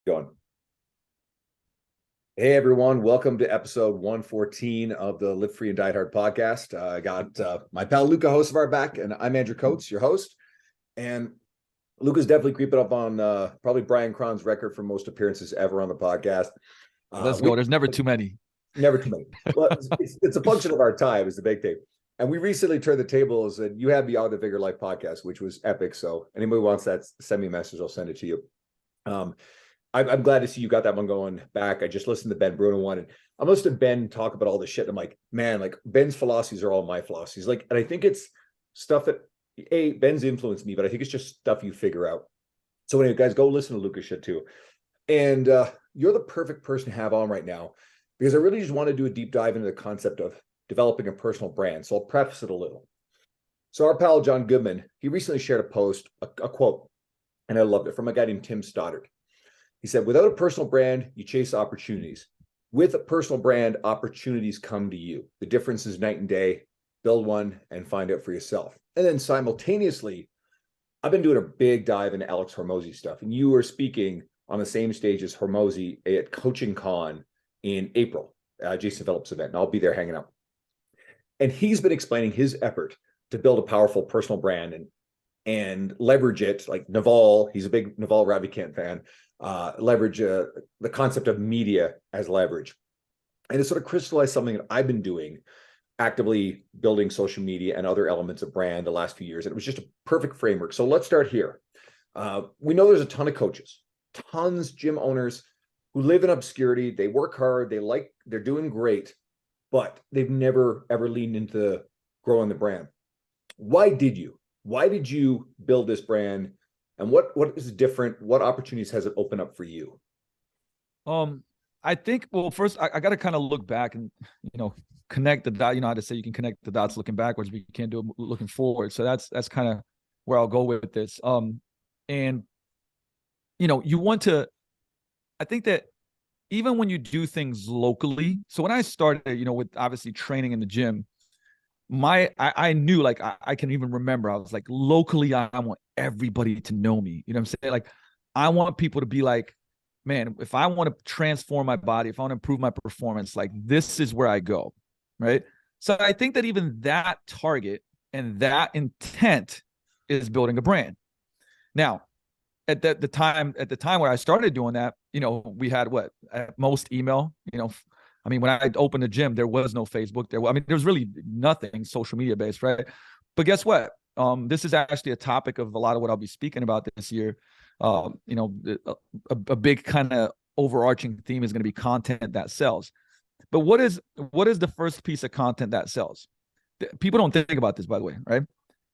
Going. Hey everyone, welcome to episode 114 of the Live Free and Die Hard podcast. I got my pal Luka Hocevar back, and I'm Andrew Coates, your host. And Luka's definitely creeping up on probably Brian Cron's record for most appearances ever on the podcast. Let's go. There's never too many. Never too many. Well, it's a function of our time is the big thing. And we recently turned the tables, and you had me on the Bigger Life podcast, which was epic. So anybody wants that, send me a message. I'll send it to you. I'm glad to see you got that one going back. I just listened to Ben Bruno one, and I listened to Ben talk about all this shit. And I'm like, man, like Ben's philosophies are all my philosophies. Like, and I think it's stuff that Ben's influenced me, but I think it's just stuff you figure out. So anyway, guys, go listen to Luka's shit too. And you're the perfect person to have on right now, because I really just want to do a deep dive into the concept of developing a personal brand. So I'll preface it a little. So our pal John Goodman, he recently shared a post, a quote, and I loved it, from a guy named Tim Stoddard. He said, without a personal brand, you chase opportunities. With a personal brand, opportunities come to you. The difference is night and day. Build one and find out for yourself. And then simultaneously, I've been doing a big dive into Alex Hormozi stuff. And you were speaking on the same stage as Hormozi at Coaching Con in April, Jason Phillips' event. And I'll be there hanging out. And he's been explaining his effort to build a powerful personal brand and leverage it, like Naval. He's a big Naval Ravikant fan. Leverage the concept of media as leverage. And it sort of crystallized something that I've been doing, actively building social media and other elements of brand the last few years. And it was just a perfect framework. So let's start here. We know there's a ton of coaches, tons gym owners who live in obscurity. They work hard. They're doing great, but they've never ever leaned into growing the brand. Why did you build this brand? And what is different? What opportunities has it opened up for you? I think, well, first I got to kind of look back and, connect the dot. You know how to say you can connect the dots looking backwards, but you can't do it looking forward. So that's kind of where I'll go with this. And you want to, I think that even when you do things locally, so when I started, with obviously training in the gym, I knew, like, I can even remember, I was like, locally, I want everybody to know me. You know what I'm saying? Like, I want people to be like, man, if I want to transform my body, if I want to improve my performance, like, this is where I go. Right. So I think that even that target and that intent is building a brand. Now, at the time where I started doing that, we had what, at most email, when I opened the gym, there was no Facebook. There was really nothing social media based, right? But guess what? This is actually a topic of a lot of what I'll be speaking about this year. A big kind of overarching theme is going to be content that sells. But what is the first piece of content that sells? People don't think about this, by the way, right?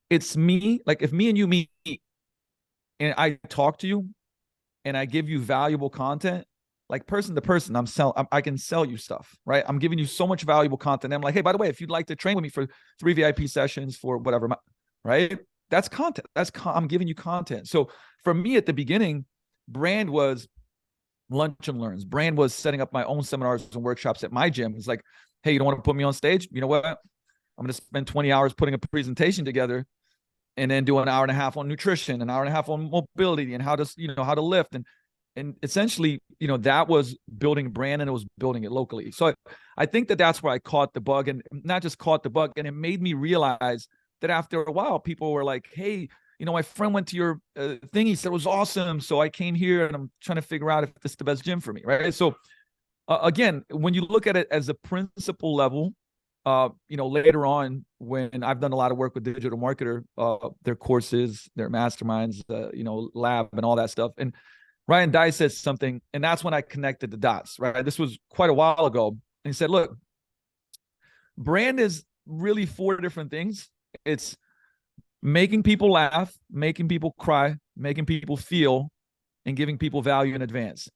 It's me. Like, if me and you meet and I talk to you and I give you valuable content, like, person to person, I can sell you stuff, right? I'm giving you so much valuable content. I'm like, hey, by the way, if you'd like to train with me for 3 VIP sessions for whatever, right? That's content. I'm giving you content. So for me at the beginning, brand was lunch and learns. Brand was setting up my own seminars and workshops at my gym. It's like, hey, you don't want to put me on stage? You know what? I'm going to spend 20 hours putting a presentation together and then do an hour and a half on nutrition, an hour and a half on mobility and how to lift. And essentially, that was building brand, and it was building it locally. So I think that that's where I caught the bug, and not just caught the bug. And it made me realize that after a while, people were like, hey, my friend went to your thing. He said it was awesome. So I came here and I'm trying to figure out if this is the best gym for me. Right. So again, when you look at it as a principal level, later on, when I've done a lot of work with digital marketer, their courses, their masterminds, lab and all that stuff. And Ryan Dye says something, and that's when I connected the dots, right? This was quite a while ago. And he said, look, brand is really 4 different things. It's making people laugh, making people cry, making people feel, and giving people value in advance.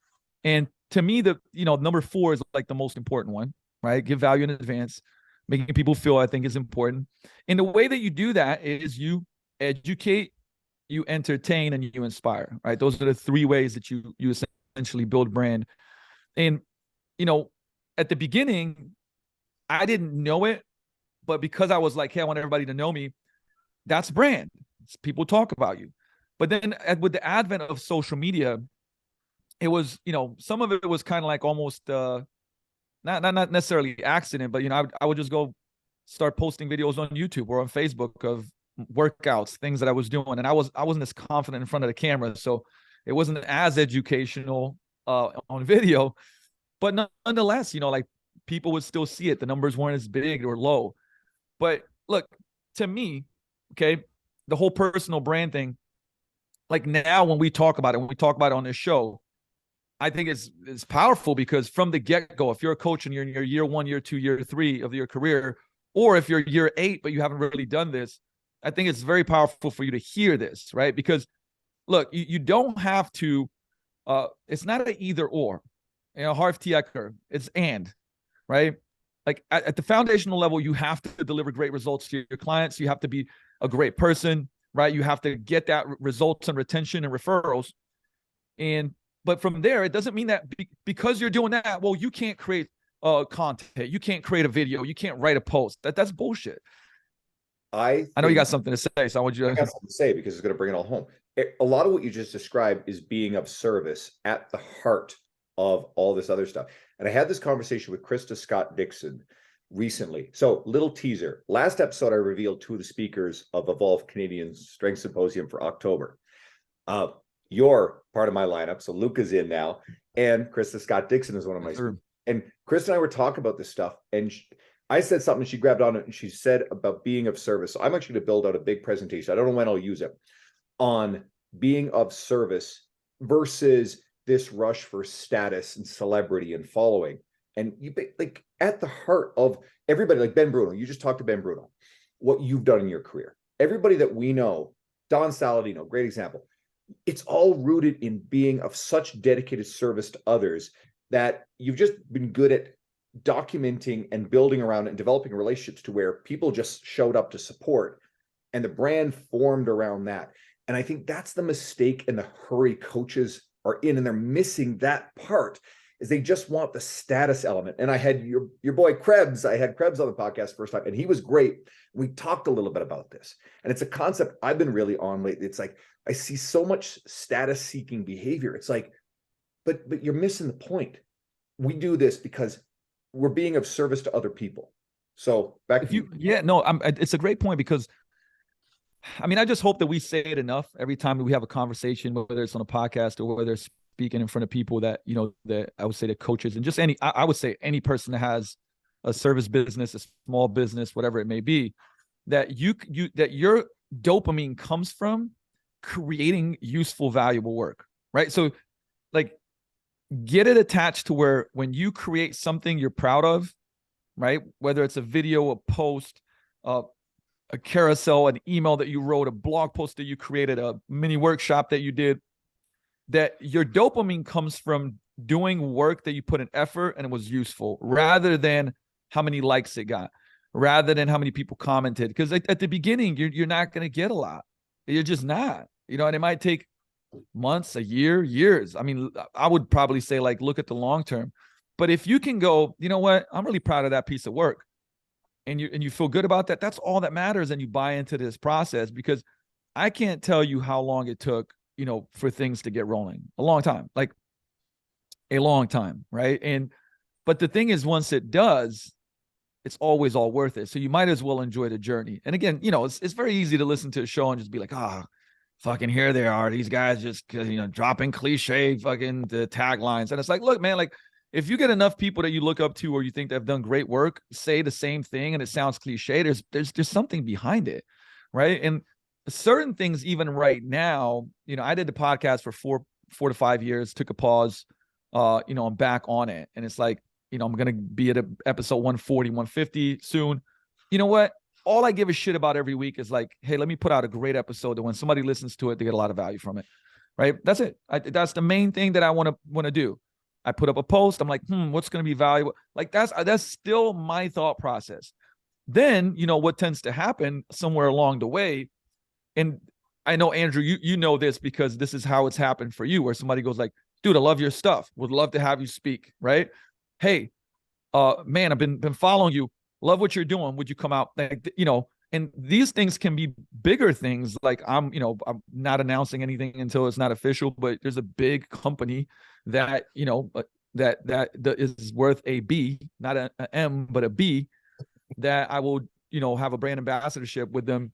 And to me, number 4 is like the most important one, right? Give value in advance, making people feel, I think, is important. And the way that you do that is you educate, you entertain, and you inspire, right? Those are the 3 ways that you essentially build brand. And, at the beginning, I didn't know it, but because I was like, hey, I want everybody to know me, that's brand. People talk about you. But then with the advent of social media, it was, some of it was kind of like almost not necessarily accident, but I would just go start posting videos on YouTube or on Facebook of workouts, things that I was doing, and I wasn't as confident in front of the camera, so it wasn't as educational on video, but nonetheless, like people would still see it. The numbers weren't as big or low, but look, to me, okay, the whole personal brand thing, like now when we talk about it on this show, I think it's powerful because from the get-go, if you're a coach and you're in your year 1, year 2, year 3 of your career, or if you're year 8 but you haven't really done this, I think it's very powerful for you to hear this, right? Because look, you don't have to. It's not an either or. Harv T. Eker, it's and, right? Like at the foundational level, you have to deliver great results to your clients. You have to be a great person, right? You have to get that results and retention and referrals, but from there, it doesn't mean that because you're doing that, well, you can't create content, you can't create a video, you can't write a post. That's bullshit. I know you got something to say, so I want you to. I got something to say because it's going to bring it all home. A lot of what you just described is being of service at the heart of all this other stuff. And I had this conversation with Krista Scott Dixon recently. So, little teaser. Last episode, I revealed 2 of the speakers of Evolve Canadian Strength Symposium for October. You're part of my lineup, so Luka's in now, and Krista Scott Dixon is one of my. Sure. And Chris and I were talking about this stuff, and I said something, she grabbed on it, and she said about being of service. So I'm actually going to build out a big presentation. I don't know when I'll use it, on being of service versus this rush for status and celebrity and following. And you like at the heart of everybody, like Ben Bruno. You just talked to Ben Bruno, what you've done in your career. Everybody that we know, Don Saladino, great example. It's all rooted in being of such dedicated service to others that you've just been good at documenting and building around it and developing relationships to where people just showed up to support, and the brand formed around that. And I think that's the mistake and the hurry coaches are in, and they're missing that part, is they just want the status element. And I had your boy Krebs, I had Krebs on the podcast first time, and he was great. We talked a little bit about this, and it's a concept I've been really on lately. It's like, I see so much status seeking behavior. It's like, but you're missing the point. We do this because we're being of service to other people. So back to you. Yeah, no, it's a great point, because I mean, I just hope that we say it enough every time we have a conversation, whether it's on a podcast or whether it's speaking in front of people that, that I would say the coaches and just I would say any person that has a service business, a small business, whatever it may be, that that your dopamine comes from creating useful, valuable work, right? So like, get it attached to where when you create something you're proud of, right? Whether it's a video, a post, a carousel, an email that you wrote, a blog post that you created, a mini workshop that you did, that your dopamine comes from doing work that you put in effort and it was useful, rather than how many likes it got, rather than how many people commented. Because at the beginning, you're not going to get a lot. You're just not, and it might take months, a year, years. I mean, I would probably say, like, look at the long term. But if you can go, you know what, I'm really proud of that piece of work, and you feel good about that, that's all that matters. And you buy into this process, because I can't tell you how long it took, for things to get rolling. A long time, like a long time, right? But the thing is, once it does, it's always all worth it. So you might as well enjoy the journey. And again, it's very easy to listen to a show and just be like, fucking here they are, these guys just dropping cliche fucking the taglines. And it's like, look, man, like, if you get enough people that you look up to or you think they've done great work say the same thing and it sounds cliche, there's something behind it, right? And certain things, even right now, I did the podcast for four to 5 years, took a pause, I'm back on it, and it's like, I'm gonna be at episode 140, 150 soon. You know what? All I give a shit about every week is like, hey, let me put out a great episode that when somebody listens to it, they get a lot of value from it, right? That's it. That's the main thing that I want to do. I put up a post. I'm like, what's going to be valuable? Like, that's still my thought process. Then, what tends to happen somewhere along the way, and I know, Andrew, you know this because this is how it's happened for you, where somebody goes like, dude, I love your stuff. Would love to have you speak, right? Hey, man, I've been following you. Love what you're doing. Would you come out? Like, And these things can be bigger things. Like I'm not announcing anything until it's not official, but there's a big company that, that is worth a B, not a M, but a B, that I will, have a brand ambassadorship with them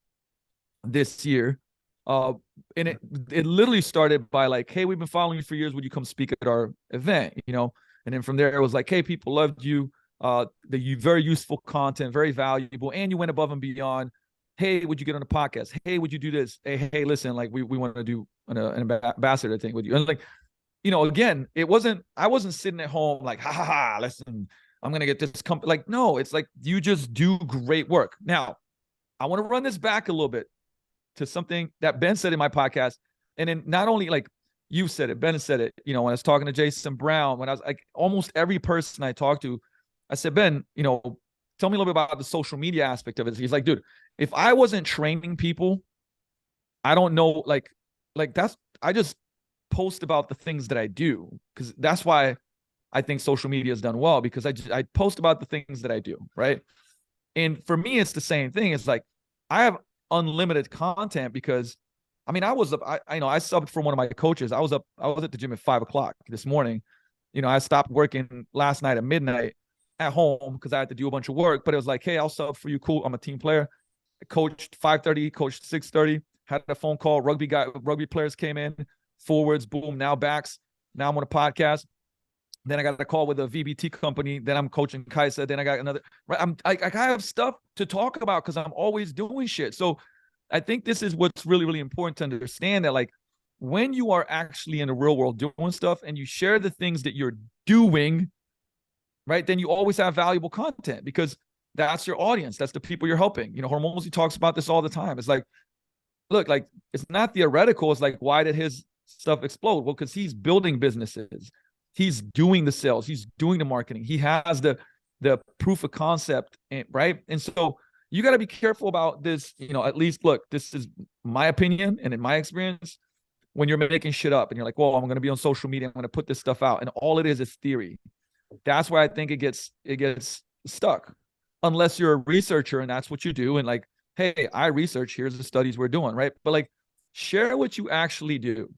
this year. And it literally started by like, hey, we've been following you for years. Would you come speak at our event? And then from there it was like, hey, people loved you. Very useful content, very valuable, and you went above and beyond. Hey, would you get on the podcast? Hey, would you do this? Hey, listen, like we want to do an ambassador thing with you. And like, again, I wasn't sitting at home like, ha ha ha, listen, I'm gonna get this company. Like, no, it's like you just do great work. Now, I want to run this back a little bit to something that Ben said in my podcast. And then not only like you said it, Ben said it, when I was talking to Jason Brown, when I was like almost every person I talked to, I said, Ben, tell me a little bit about the social media aspect of it. He's like, dude, if I wasn't training people, I don't know, like I just post about the things that I do, because that's why I think social media has done well, because I post about the things that I do, right? And for me, it's the same thing. It's like I have unlimited content because I was up, I subbed for one of my coaches. I was at the gym at 5:00 this morning. I stopped working last night at midnight at home because I had to do a bunch of work, but it was like, hey, I'll sub for you. Cool. I'm a team player. I coached 5:30, coached 6:30, had a phone call. Rugby players came in, forwards, boom, now backs. Now I'm on a podcast. Then I got a call with a VBT company. Then I'm coaching Kaisa. Then I got another. Right, I have stuff to talk about because I'm always doing shit. So I think this is what's really, really important to understand, that like when you are actually in the real world doing stuff and you share the things that you're doing, right, then you always have valuable content because that's your audience. That's the people you're helping. Hormozy talks about this all the time. It's like, look, like it's not theoretical. It's like, why did his stuff explode? Well, because he's building businesses. He's doing the sales. He's doing the marketing. He has the proof of concept, right? And so you got to be careful about this. At least, look, this is my opinion and in my experience, when you're making shit up and you're like, well, I'm going to be on social media, I'm going to put this stuff out, and all it is theory. That's why I think it gets stuck, unless you're a researcher and that's what you do. And like, hey, I research, here's the studies we're doing, right? But like, share what you actually do,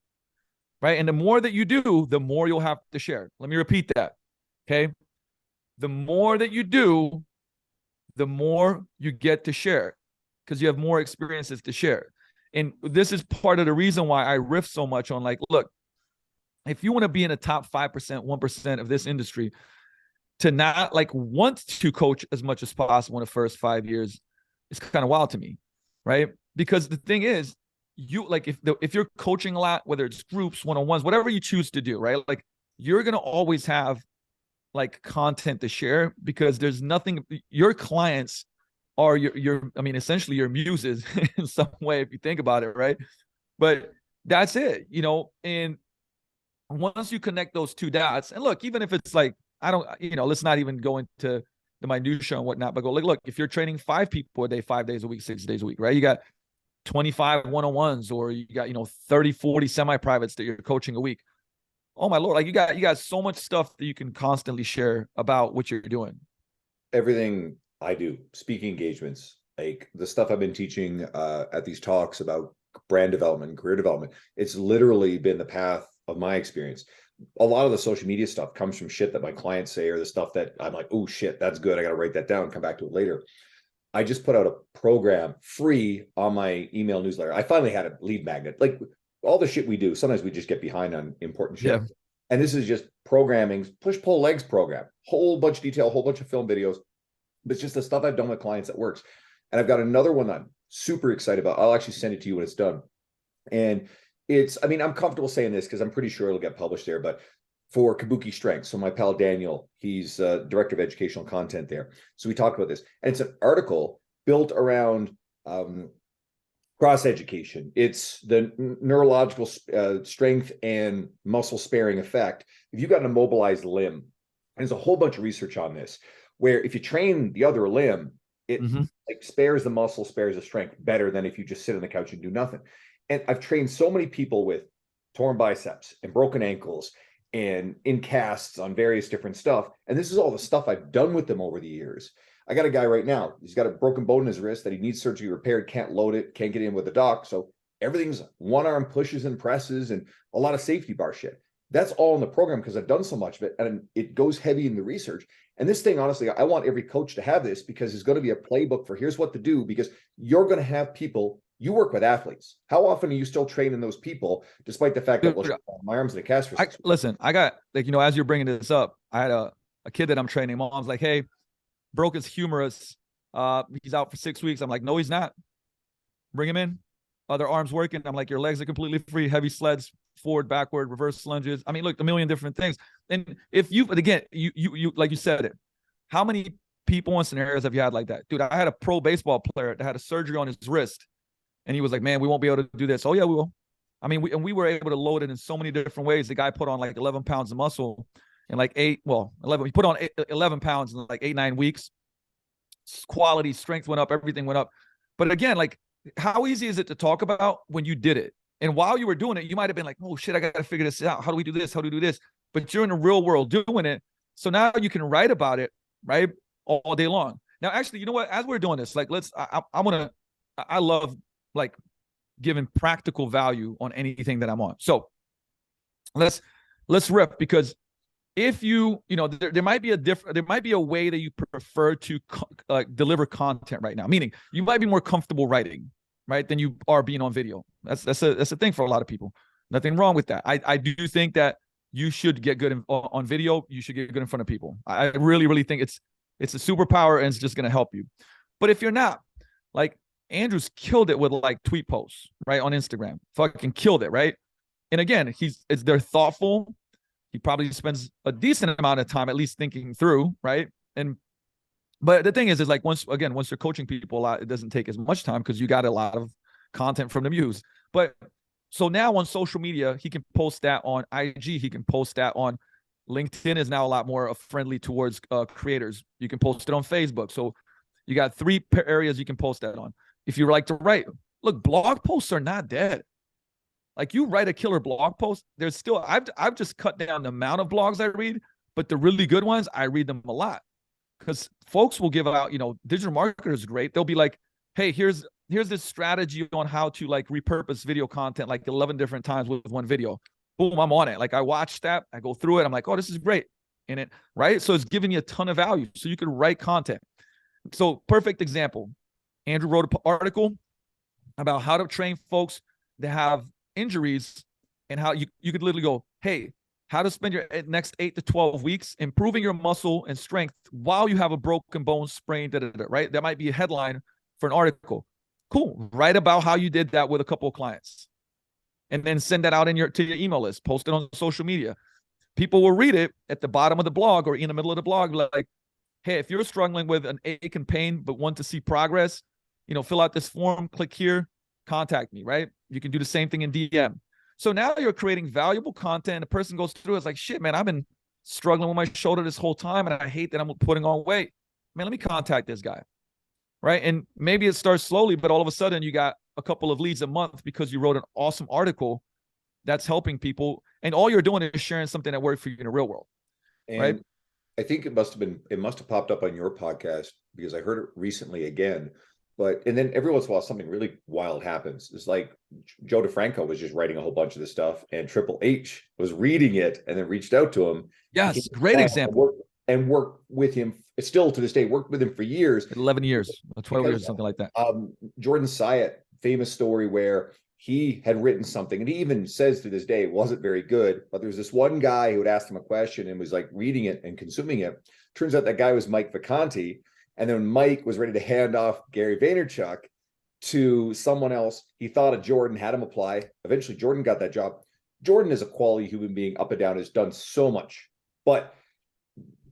right? And the more that you do, the more you'll have to share. Let me repeat that, okay? The more that you do, the more you get to share, because you have more experiences to share. And this is part of the reason why I riff so much on like, look, if you want to be in the top 5%, 1% of this industry, to not like want to coach as much as possible in the first 5 years, it's kind of wild to me, right? Because the thing is, you like if you're coaching a lot, whether it's groups, one-on-ones, whatever you choose to do, right? Like you're gonna always have like content to share, because there's nothing. Your clients are your essentially your muses in some way, if you think about it, right? But that's it, and once you connect those two dots, and look, even if it's like, I don't, let's not even go into the minutia and whatnot, but go like, look, if you're training 5 people a day, 5 days a week, 6 days a week, right? You got 25 one-on-ones, or you got, 30, 40 semi-privates that you're coaching a week. Oh my Lord. Like you got so much stuff that you can constantly share about what you're doing. Everything I do, speaking engagements, like the stuff I've been teaching at these talks about brand development, career development, it's literally been the path of my experience. A lot of the social media stuff comes from shit that my clients say, or the stuff that I'm like, oh shit, that's good, I got to write that down, come back to it later. I just put out a program free on my email newsletter. I finally had a lead magnet. Like all the shit we do, sometimes we just get behind on important shit. Yeah. And this is just programming, push, pull, legs program, whole bunch of detail, whole bunch of film videos. But it's just the stuff I've done with clients that works. And I've got another one I'm super excited about. I'll actually send it to you when it's done. And it's, I'm comfortable saying this because I'm pretty sure it'll get published there, but for Kabuki Strength. So my pal Daniel, he's director of educational content there. So we talked about this, and it's an article built around cross education. It's the neurological strength and muscle sparing effect. If you've got an immobilized limb, there's a whole bunch of research on this, where if you train the other limb, it like spares the muscle, spares the strength better than if you just sit on the couch and do nothing. And I've trained so many people with torn biceps and broken ankles and in casts on various different stuff. And this is all the stuff I've done with them over the years. I got a guy right now. He's got a broken bone in his wrist that he needs surgery repaired, can't load it, can't get in with the doc. So everything's one arm pushes and presses and a lot of safety bar shit. That's all in the program because I've done so much of it, and it goes heavy in the research. And this thing, honestly, I want every coach to have this because there's going to be a playbook for here's what to do, because you're going to have people. You work with athletes. How often are you still training those people, despite the fact that, well, my arm's in a cast for 6 weeks? Listen, I got, like, as you're bringing this up, I had a kid that I'm training. Mom's like, hey, broke his humerus. He's out for 6 weeks. I'm like, no, he's not. Bring him in. Other arms working. I'm like, your legs are completely free. Heavy sleds, forward, backward, reverse lunges. I mean, look, a million different things. And if you, but again, you like you said it, how many people and scenarios have you had like that? Dude, I had a pro baseball player that had a surgery on his wrist. And he was like, man, we won't be able to do this. Oh, yeah, we will. I mean, we were able to load it in so many different ways. The guy put on like 11 pounds of muscle in like 11. He put on 11 pounds in like 8-9 weeks. Quality, strength went up, everything went up. But again, like, how easy is it to talk about when you did it? And while you were doing it, you might have been like, oh, shit, I got to figure this out. How do we do this? How do we do this? But you're in the real world doing it. So now you can write about it, right, all day long. Now, actually, you know what? As we're doing this, like, I love, like, giving practical value on anything that I'm on. So let's rip, because if there might be a way that you prefer to deliver content right now, meaning you might be more comfortable writing, right, than you are being on video. That's a thing for a lot of people. Nothing wrong with that. I do think that you should get good on video. You should get good in front of people. I really, really think it's a superpower, and it's just going to help you. But if you're not, like, Andrew's killed it with like tweet posts, right, on Instagram, fucking killed it, right? And again, they're thoughtful. He probably spends a decent amount of time at least thinking through, right? But the thing is like, once you're coaching people a lot, it doesn't take as much time because you got a lot of content from the muse. But so now on social media, he can post that on IG. He can post that on LinkedIn. Is now a lot more friendly towards creators. You can post it on Facebook. So you got 3 areas you can post that on. If you like to write, look, blog posts are not dead. Like, you write a killer blog post, there's still, I've just cut down the amount of blogs I read, but the really good ones, I read them a lot. Because folks will give out, digital marketers great. They'll be like, hey, here's this strategy on how to like repurpose video content like 11 different times with one video. Boom, I'm on it. Like, I watch that, I go through it, I'm like, oh, this is great in it, right? So it's giving you a ton of value. So you can write content. So perfect example. Andrew wrote an article about how to train folks that have injuries, and how you could literally go, hey, how to spend your next 8 to 12 weeks improving your muscle and strength while you have a broken bone, sprain, right? That might be a headline for an article. Cool. Write about how you did that with a couple of clients, and then send that out to your email list, post it on social media. People will read it at the bottom of the blog or in the middle of the blog, like, hey, if you're struggling with an ache and pain but want to see progress, fill out this form, click here, contact me, right? You can do the same thing in DM. So now you're creating valuable content. A person goes through, it's like, shit, man, I've been struggling with my shoulder this whole time, and I hate that I'm putting on weight. Man, let me contact this guy, right? And maybe it starts slowly, but all of a sudden you got a couple of leads a month because you wrote an awesome article that's helping people, and all you're doing is sharing something that worked for you in the real world, and right? I think it must have popped up on your podcast because I heard it recently again. And then every once in a while, something really wild happens. It's like Joe DeFranco was just writing a whole bunch of this stuff, and Triple H was reading it and then reached out to him. Yes, great example. And worked with him, still to this day, worked with him for years. 11 years, 12 years, something like that. Jordan Syatt, famous story where he had written something, and he even says to this day it wasn't very good, but there's this one guy who had asked him a question and was like reading it and consuming it. Turns out that guy was Mike Vacanti. And then Mike was ready to hand off Gary Vaynerchuk to someone else. He thought of Jordan, had him apply. Eventually, Jordan got that job. Jordan is a quality human being, up and down, has done so much. But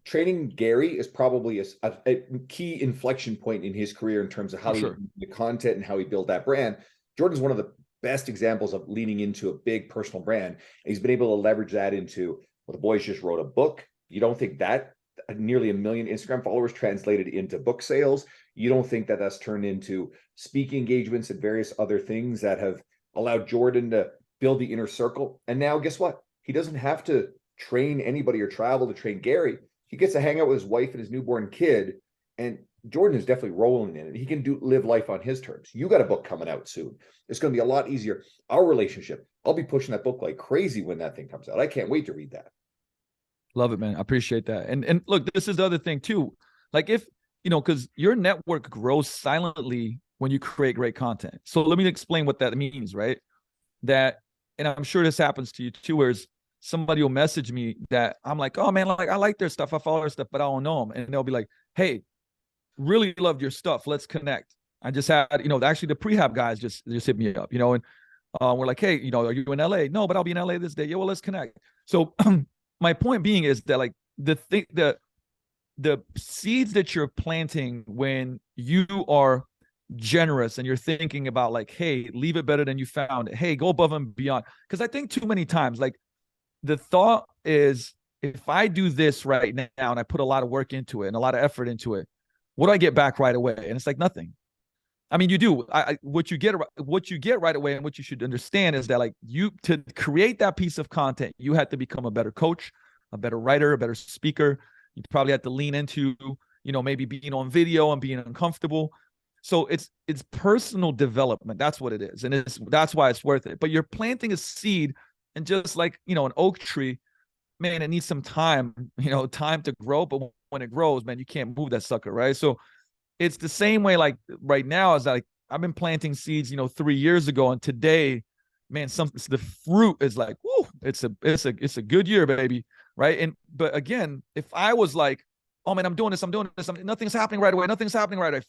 training Gary is probably a key inflection point in his career in terms of how he did the content and how he built that brand. Jordan's one of the best examples of leaning into a big personal brand. And he's been able to leverage that into, well, the boys just wrote a book. You don't think that nearly 1 million Instagram followers translated into book sales? You don't think that that's turned into speaking engagements and various other things that have allowed Jordan to build the inner circle? And now guess what? He doesn't have to train anybody or travel to train Gary. He gets to hang out with his wife and his newborn kid And Jordan is definitely rolling in it. He can live life on his terms. You got a book coming out soon. It's going to be a lot easier. Our relationship, I'll be pushing that book like crazy when that thing comes out. I can't wait to read that. Love it, man. I appreciate that. And look, this is the other thing too. Like if, because your network grows silently when you create great content. So let me explain what that means, right? That, and I'm sure this happens to you too, where somebody will message me that I'm like, oh man, like I like their stuff. I follow their stuff, but I don't know them. And they'll be like, hey, really loved your stuff. Let's connect. I just had, actually the prehab guys just hit me up, and we're like, hey, are you in LA? No, but I'll be in LA this day. Yeah, well, let's connect. So my point being is that like the seeds that you're planting when you are generous and you're thinking about like, hey, leave it better than you found it. Hey, go above and beyond. Because I think too many times, like the thought is, if I do this right now and I put a lot of work into it and a lot of effort into it, what do I get back right away? And it's like nothing. I mean, you do. What you get right away, and what you should understand is that like to create that piece of content, you have to become a better coach, a better writer, a better speaker. You probably have to lean into, maybe being on video and being uncomfortable. So it's personal development. That's what it is, and that's why it's worth it. But you're planting a seed, and just like an oak tree, man, it needs some time, time to grow. But when it grows, man, you can't move that sucker, right? So it's the same way. Like right now, is like I've been planting seeds, 3 years ago, and today, man, the fruit is like, whoo, it's a good year, baby, right? But again, if I was like, oh man, I'm doing this, nothing's happening right away,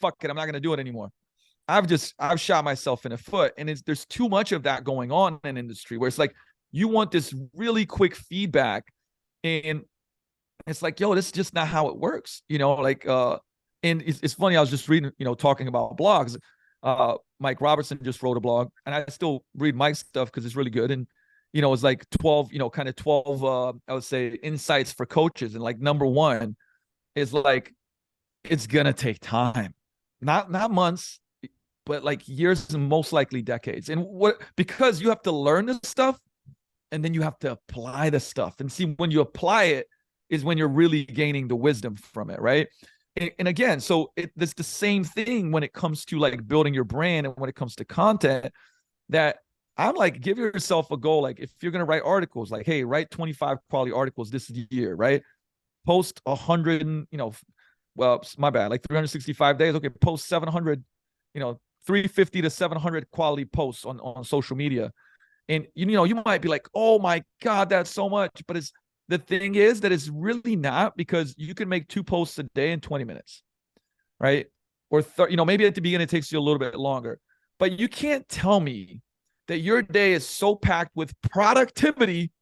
fuck it, I'm not gonna do it anymore. I've shot myself in the foot, and there's too much of that going on in industry where it's like you want this really quick feedback, and it's like, yo, this is just not how it works, and it's funny. I was just reading, talking about blogs. Mike Robertson just wrote a blog, and I still read Mike's stuff because it's really good. And it's like 12, kind of 12, I would say, insights for coaches. And like number one is like, it's gonna take time, not months, but like years and most likely decades. And because you have to learn this stuff, and then you have to apply the stuff. And see, when you apply it is when you're really gaining the wisdom from it, right? And again, so it's the same thing when it comes to like building your brand, and when it comes to content, that I'm like, give yourself a goal. Like if you're going to write articles, like, hey, write 25 quality articles this year, right? Post 100, well, my bad, like 365 days. Okay. Post 700, 350 to 700 quality posts on social media. And, you might be like, oh my God, that's so much. But the thing is that it's really not, because you can make 2 posts a day in 20 minutes, right? Or, maybe at the beginning it takes you a little bit longer. But you can't tell me that your day is so packed with productivity,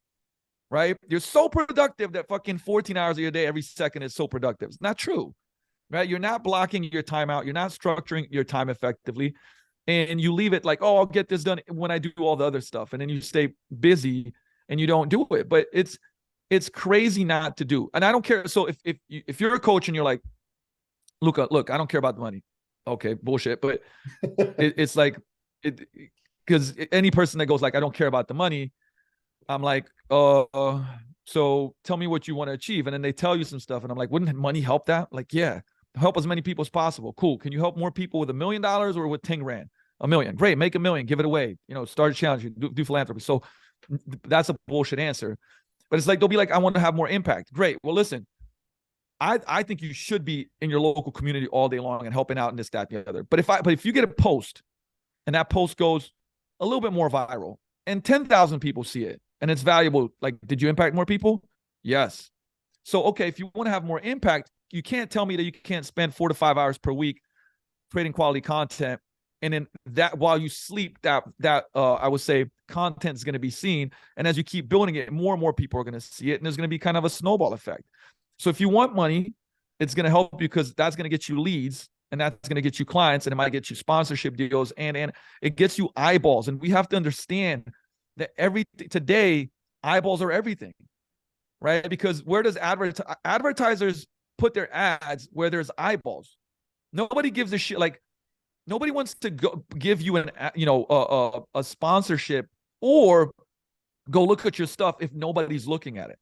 right? You're so productive that fucking 14 hours of your day, every second is so productive. It's not true, right? You're not blocking your time out. You're not structuring your time effectively. And you leave it like, oh, I'll get this done when I do all the other stuff. And then you stay busy and you don't do it. But it's crazy not to do. And I don't care. So if you're a coach and you're like, Luka, look, I don't care about the money. Okay, bullshit. But it's like, because any person that goes like, I don't care about the money, I'm like, so tell me what you want to achieve. And then they tell you some stuff. And I'm like, wouldn't money help that? Like, yeah, help as many people as possible. Cool. Can you help more people with $1 million or with 10 grand? $1 million. Great. Make $1 million. Give it away. Start a challenge. Do philanthropy. So that's a bullshit answer. But it's like, they'll be like, I want to have more impact. Great. Well, listen, I think you should be in your local community all day long and helping out in this, that, the other. But if you get a post and that post goes a little bit more viral and 10,000 people see it and it's valuable, like, did you impact more people? Yes. So, okay, if you want to have more impact, you can't tell me that you can't spend 4 to 5 hours per week creating quality content. And then that while you sleep, that I would say content is going to be seen. And as you keep building it, more and more people are going to see it. And there's going to be kind of a snowball effect. So if you want money, it's going to help you because that's going to get you leads, and that's going to get you clients, and it might get you sponsorship deals, and it gets you eyeballs. And we have to understand that today, eyeballs are everything, right? Because where does advertisers put their ads? Where there's eyeballs. Nobody gives a shit. Like, nobody wants to give you a sponsorship or go look at your stuff if nobody's looking at it.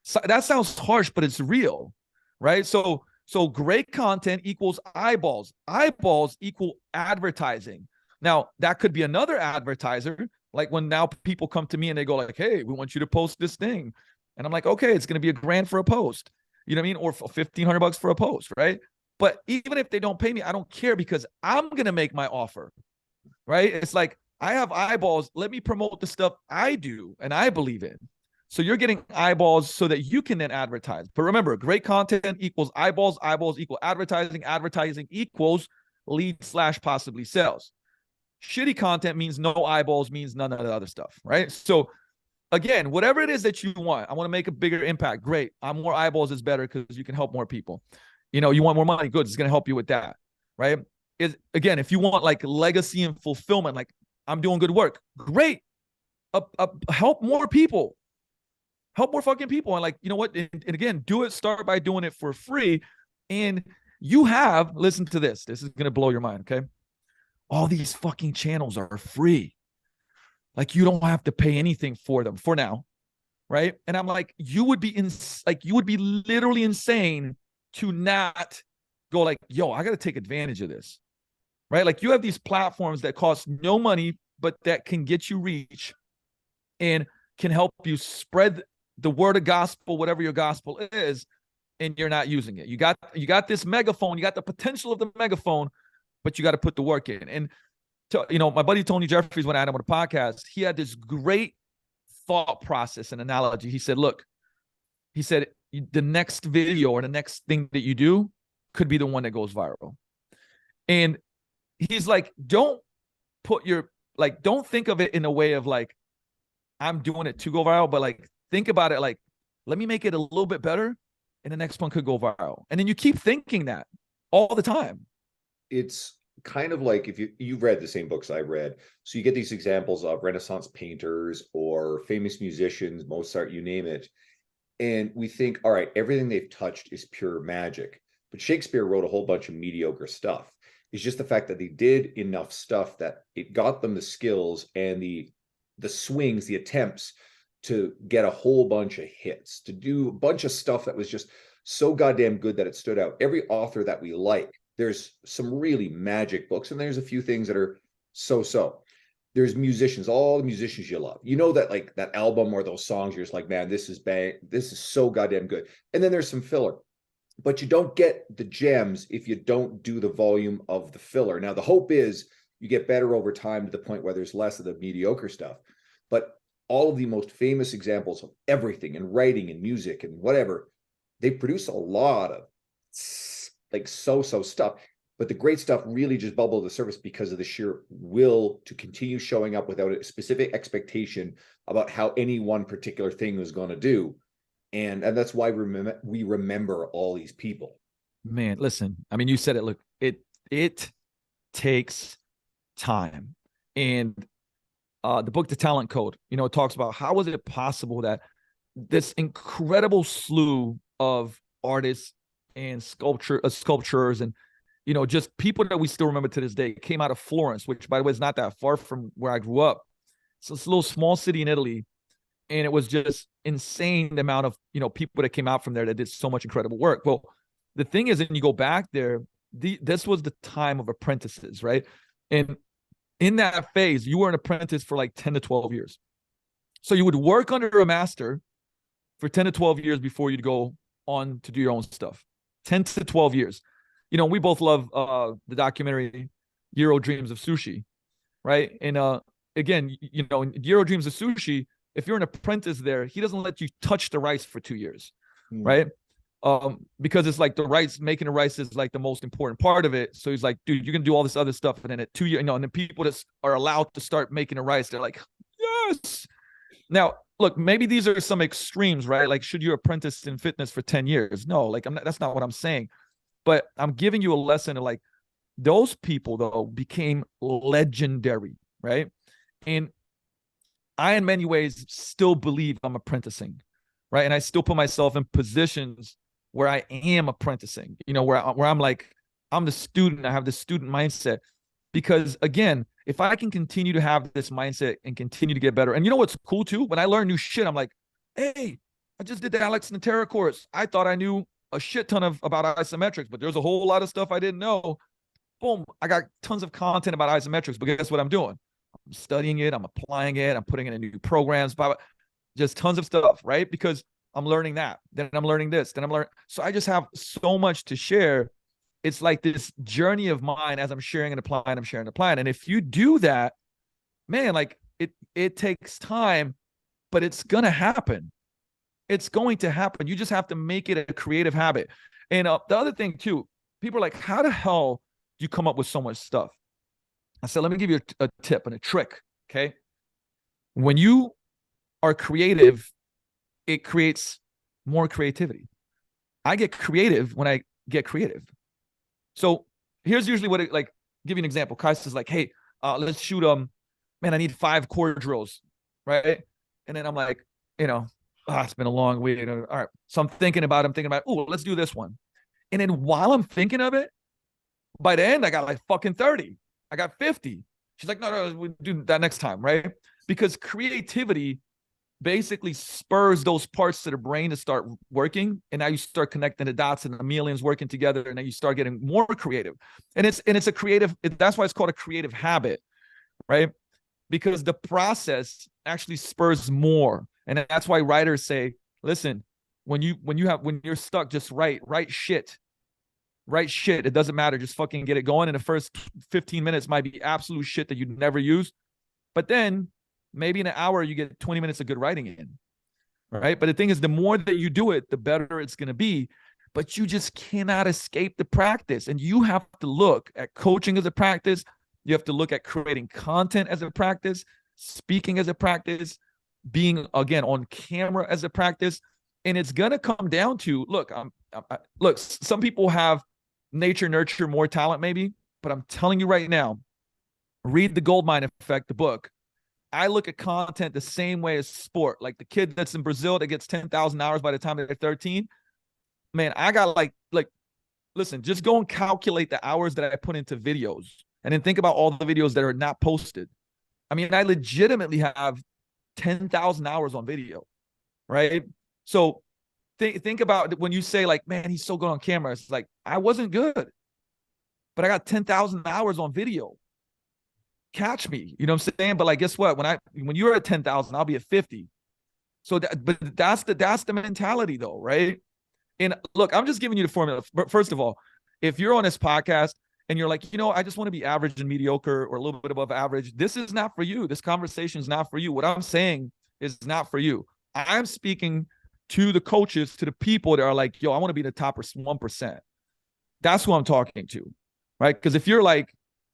So that sounds harsh, but it's real, right? So So great content equals eyeballs. Eyeballs equal advertising. Now, that could be another advertiser. Like when now people come to me and they go like, hey, we want you to post this thing. And I'm like, okay, it's going to be $1,000 for a post. You know what I mean? Or $1,500 for a post, right? But even if they don't pay me, I don't care because I'm going to make my offer, right? It's like, I have eyeballs. Let me promote the stuff I do and I believe in. So you're getting eyeballs so that you can then advertise. But remember, great content equals eyeballs, eyeballs equal advertising, advertising equals lead/possibly sales. Shitty content means no eyeballs, means none of the other stuff, right? So again, whatever it is that you want, I want to make a bigger impact. Great. More eyeballs is better because you can help more people. You know, you want more money, good. It's going to help you with that, right? Again, if you want like legacy and fulfillment, like I'm doing good work, great. Help more people. Help more fucking people. And like, you know what? And again, start by doing it for free. And you have, listen to this. This is going to blow your mind. Okay. All these fucking channels are free. Like you don't have to pay anything for them for now. Right. And I'm like, you would be literally insane to not go like, yo, I got to take advantage of this. Right. Like you have these platforms that cost no money, but that can get you reach and can help you spread the word of gospel, whatever your gospel is, and you're not using it. You got this megaphone, you got the potential of the megaphone, but you got to put the work in. And my buddy Tony Jeffries, when I had him on a podcast, he had this great thought process and analogy. He said, look, the next video or the next thing that you do could be the one that goes viral. And he's like, don't think of it in a way of like, I'm doing it to go viral, but like, think about it like, let me make it a little bit better and the next one could go viral. And then you keep thinking that all the time. It's kind of like if you've read the same books I read. So you get these examples of Renaissance painters or famous musicians, Mozart, you name it. And we think, all right, everything they've touched is pure magic. But Shakespeare wrote a whole bunch of mediocre stuff. It's just the fact that they did enough stuff that it got them the skills and the swings, the attempts to get a whole bunch of hits, to do a bunch of stuff that was just so goddamn good that it stood out. Every author that we like, there's some really magic books, and there's a few things that are so-so. There's musicians, all the musicians you love. You know that like that album or those songs, you're just like, man, this is bang, this is so goddamn good. And then there's some filler. But you don't get the gems if you don't do the volume of the filler. Now, the hope is you get better over time to the point where there's less of the mediocre stuff. But all of the most famous examples of everything in writing and music and whatever, they produce a lot of like so-so stuff. But the great stuff really just bubble to the surface because of the sheer will to continue showing up without a specific expectation about how any one particular thing was going to do. And that's why we remember all these people. Man, listen, I mean, you said it, look, it takes time. And the book, The Talent Code, it talks about how was it possible that this incredible slew of artists and sculptures and, just people that we still remember to this day came out of Florence, which by the way, is not that far from where I grew up. So it's a little small city in Italy. And it was just insane the amount of, people that came out from there that did so much incredible work. Well, the thing is, when you go back there, this was the time of apprentices, right? And in that phase, you were an apprentice for like 10 to 12 years. So you would work under a master for 10 to 12 years before you'd go on to do your own stuff. 10 to 12 years. We both love the documentary Jiro Dreams of Sushi, right? And again, in Jiro Dreams of Sushi, if you're an apprentice there, he doesn't let you touch the rice for 2 years, right? Because it's like making the rice is like the most important part of it. So he's like, dude, you're gonna do all this other stuff, and then at 2 years, and then people that are allowed to start making the rice, they're like, yes. Now, look, maybe these are some extremes, right? Like, should you apprentice in fitness for 10 years? No, like that's not what I'm saying. But I'm giving you a lesson of like, those people though became legendary, right? And I, in many ways, still believe I'm apprenticing, right? And I still put myself in positions where I am apprenticing, where I'm like, I'm the student. I have the student mindset because, again, if I can continue to have this mindset and continue to get better, and what's cool too? When I learn new shit, I'm like, hey, I just did the Alex Natera course. I thought I knew a shit ton about isometrics, but there's a whole lot of stuff I didn't know. Boom, I got tons of content about isometrics, but guess what I'm doing? I'm studying it, I'm applying it, I'm putting it in new programs, just tons of stuff, right? Because I'm learning that, then I'm learning this, then I'm learning. So I just have so much to share. It's like this journey of mine as I'm sharing and applying, I'm sharing and applying. And if you do that, man, like it takes time, but it's gonna happen. It's going to happen. You just have to make it a creative habit. And the other thing too, people are like, how the hell do you come up with so much stuff? I said, let me give you a tip and a trick. Okay. When you are creative, it creates more creativity. I get creative when I get creative. So here's usually what it, like, give you an example. Kai says like, hey, let's shoot, man, I need 5 core drills. Right. And then I'm like, it's been a long week. All right. So I'm thinking about, oh, let's do this one. And then while I'm thinking of it, by the end, I got like fucking 30. I got 50. She's like, no, we'll do that next time, right? Because creativity basically spurs those parts of the brain to start working. And now you start connecting the dots and the millions working together. And then you start getting more creative. And it's a creative, that's why it's called a creative habit, right? Because the process actually spurs more. And that's why writers say, listen, when you're stuck, just write shit. Write shit. It doesn't matter. Just fucking get it going. And the first 15 minutes might be absolute shit that you'd never use. But then maybe in an hour, you get 20 minutes of good writing in. Right. But the thing is, the more that you do it, the better it's going to be. But you just cannot escape the practice. And you have to look at coaching as a practice. You have to look at creating content as a practice, speaking as a practice, being, again, on camera as a practice. And it's going to come down to, look, some people have nature, nurture, more talent maybe, but I'm telling you right now, read The Goldmine Effect, the book. I look at content the same way as sport. Like the kid that's in Brazil that gets 10,000 hours by the time they're 13. Man, I got like, listen, just go and calculate the hours that I put into videos and then think about all the videos that are not posted. I mean, I legitimately have 10,000 hours on video, right? So think about when you say like, man, he's so good on camera. It's like, I wasn't good, but I got 10,000 hours on video. Catch me, you know what I'm saying? But like, guess what? When you're at 10,000, I'll be at 50. So but that's the mentality though, right? And look, I'm just giving you the formula. But first of all, if you're on this podcast and you're like, I just want to be average and mediocre or a little bit above average, this is not for you. This conversation is not for you. What I'm saying is not for you. I'm speaking to the coaches, to the people that are like, yo, I want to be the top 1%. That's who I'm talking to, right? Because if you're like,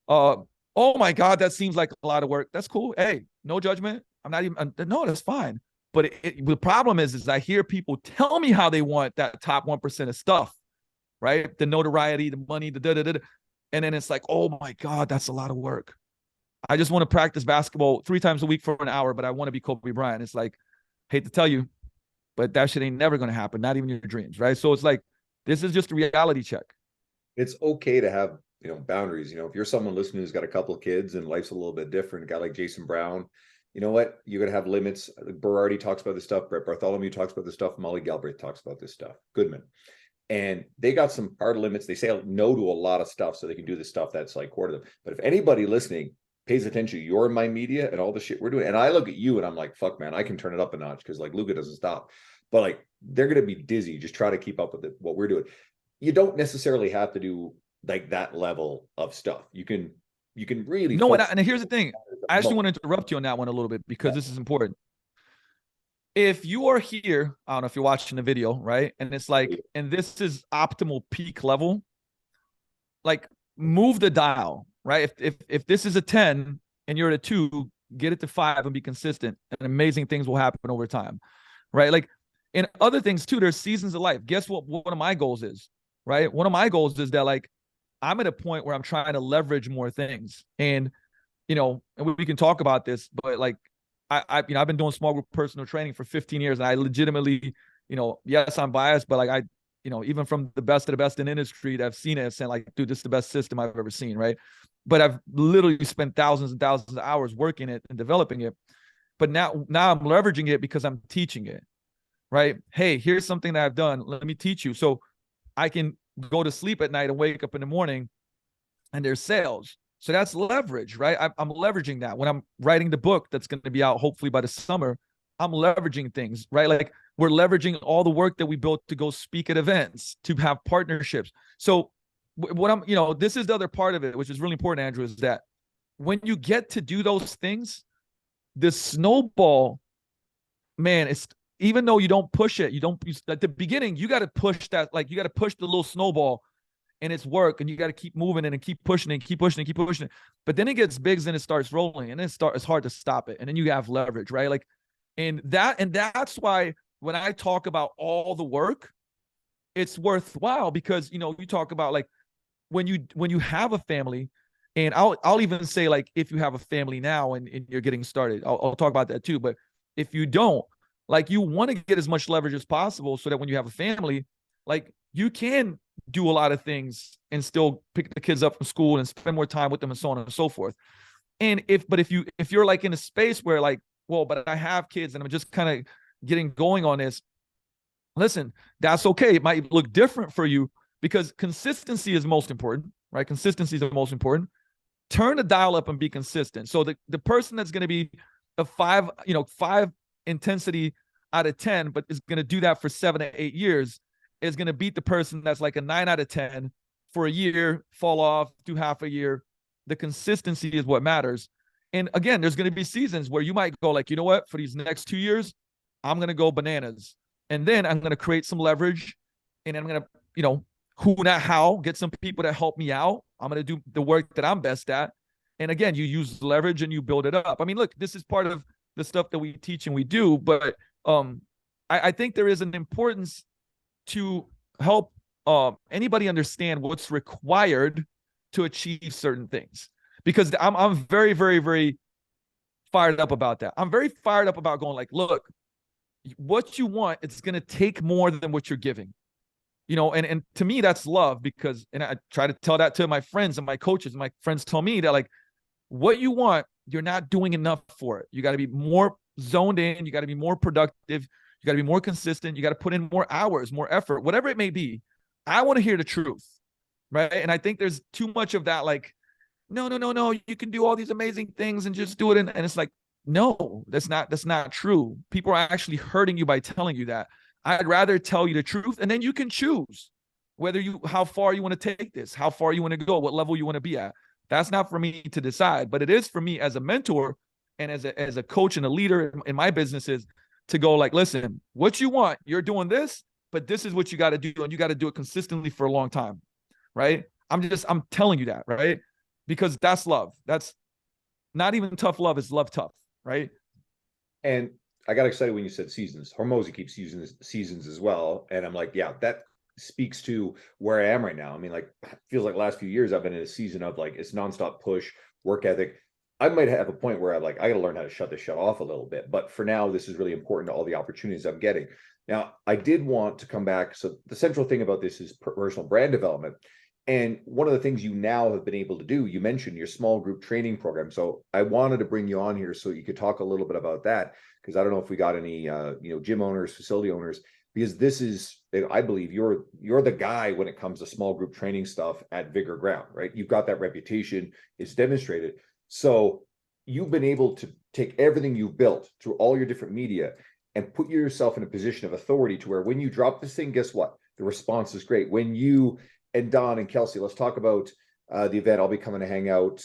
oh my God, that seems like a lot of work. That's cool. Hey, no judgment. I'm not even, no, that's fine. But the problem is I hear people tell me how they want that top 1% of stuff, right? The notoriety, the money, the da-da-da-da. And then it's like, oh my God, that's a lot of work. I just want to practice basketball 3 times a week for an hour, but I want to be Kobe Bryant. It's like, hate to tell you, but that shit ain't never going to happen. Not even your dreams, right? So it's like, this is just a reality check. It's okay to have, boundaries. If you're someone listening who's got a couple of kids and life's a little bit different, a guy like Jason Brown, you know what? You're going to have limits. Berardi talks about this stuff. Brett Bartholomew talks about this stuff. Molly Galbraith talks about this stuff. Goodman. And they got some hard limits. They say no to a lot of stuff so they can do the stuff that's like core to them. But if anybody listening pays attention, you're in my media and all the shit we're doing. And I look at you and I'm like, fuck, man, I can turn it up a notch because like Luka doesn't stop. But like, they're going to be dizzy. Just try to keep up with what we're doing. You don't necessarily have to do like that level of stuff. You can really. No, and here's the thing. I actually want to interrupt you on that one a little bit because this is important. If you are here, I don't know if you're watching the video, right? And it's like, and this is optimal peak level, like move the dial, right? If this is a 10 and you're at a 2, get it to 5 and be consistent, and amazing things will happen over time, right? Like, and other things too, there's seasons of life. Guess what one of my goals is, right? One of my goals is that like, I'm at a point where I'm trying to leverage more things. And, and we can talk about this, but like, I've been doing small group personal training for 15 years. And I legitimately, yes, I'm biased, but like even from the best of the best in the industry that I've seen it and saying like, dude, this is the best system I've ever seen. Right. But I've literally spent thousands and thousands of hours working it and developing it. But now I'm leveraging it because I'm teaching it. Right. Hey, here's something that I've done. Let me teach you. So I can go to sleep at night and wake up in the morning and there's sales. So that's leverage, right? I'm leveraging that when I'm writing the book that's going to be out hopefully by the summer. I'm leveraging things, right? Like we're leveraging all the work that we built to go speak at events, to have partnerships. So what I'm, this is the other part of it, which is really important, Andrew, is that when you get to do those things, the snowball, man, it's, even though you don't push it, at the beginning, you got to push that, like you got to push the little snowball and it's work, and you got to keep moving it and keep pushing it, and keep pushing it, keep pushing it. But then it gets big and it starts rolling, and it's hard to stop it. And then you have leverage, right? Like, and that's why when I talk about all the work, it's worthwhile, because you talk about like when you have a family, and I'll even say like if you have a family now and you're getting started, I'll talk about that too. But if you don't, like, you want to get as much leverage as possible so that when you have a family, like you can do a lot of things and still pick the kids up from school and spend more time with them and so on and so forth. And if you're like in a space where like, well, but I have kids and I'm just kind of getting going on this, listen, that's okay. It might look different for you because consistency is most important, right? Consistency is the most important. Turn the dial up and be consistent. So the person that's going to be a 5 intensity out of 10, but is going to do that for 7 to 8 years, is going to beat the person that's like a 9 out of 10 for a year, fall off, do half a year. The consistency is what matters. And again, there's going to be seasons where you might go like, you know what, for these next 2 years, I'm going to go bananas. And then I'm going to create some leverage, and I'm going to, who, not how, get some people to help me out. I'm going to do the work that I'm best at. And again, you use leverage and you build it up. I mean, look, this is part of the stuff that we teach and we do, but I think there is an importance to help anybody understand what's required to achieve certain things, because I'm very, very, very fired up about that. I'm very fired up about going like, look, what you want, it's going to take more than what you're giving, and to me, that's love, because, and I try to tell that to my friends and my coaches. My friends tell me that like, what you want, you're not doing enough for it. You got to be more zoned in. You got to be more productive. You got to be more consistent. You got to put in more hours, more effort, whatever it may be. I want to hear the truth, right? And I think there's too much of that, like, no, you can do all these amazing things and just do it. And it's like, no, that's not true. People are actually hurting you by telling you that. I'd rather tell you the truth, and then you can choose how far you want to take this, how far you want to go, what level you want to be at. That's not for me to decide, but it is for me as a mentor and as a coach and a leader in my businesses to go like, listen, what you want, you're doing this, but this is what you got to do, and you got to do it consistently for a long time, right? I'm telling you that, right? Because that's love. That's not even tough love, it's love tough, right? And I got excited when you said seasons. Hormozy keeps using seasons as well. And I'm like, yeah, that speaks to where I am right now. I mean, like, it feels like last few years I've been in a season of like, it's nonstop push, work ethic. I might have a point where I'm like, I got to learn how to shut this shut off a little bit. But for now, this is really important to all the opportunities I'm getting. Now, I did want to come back. So the central thing about this is personal brand development. And one of the things you now have been able to do, you mentioned your small group training program. So I wanted to bring you on here so you could talk a little bit about that, because I don't know if we got any, gym owners, facility owners, because this is, I believe you're the guy when it comes to small group training stuff at Vigor Ground, right? You've got that reputation, it's demonstrated. So you've been able to take everything you've built through all your different media and put yourself in a position of authority to where when you drop this thing, guess what? The response is great. When you and Don and Kelsey, let's talk about the event. I'll be coming to hang out.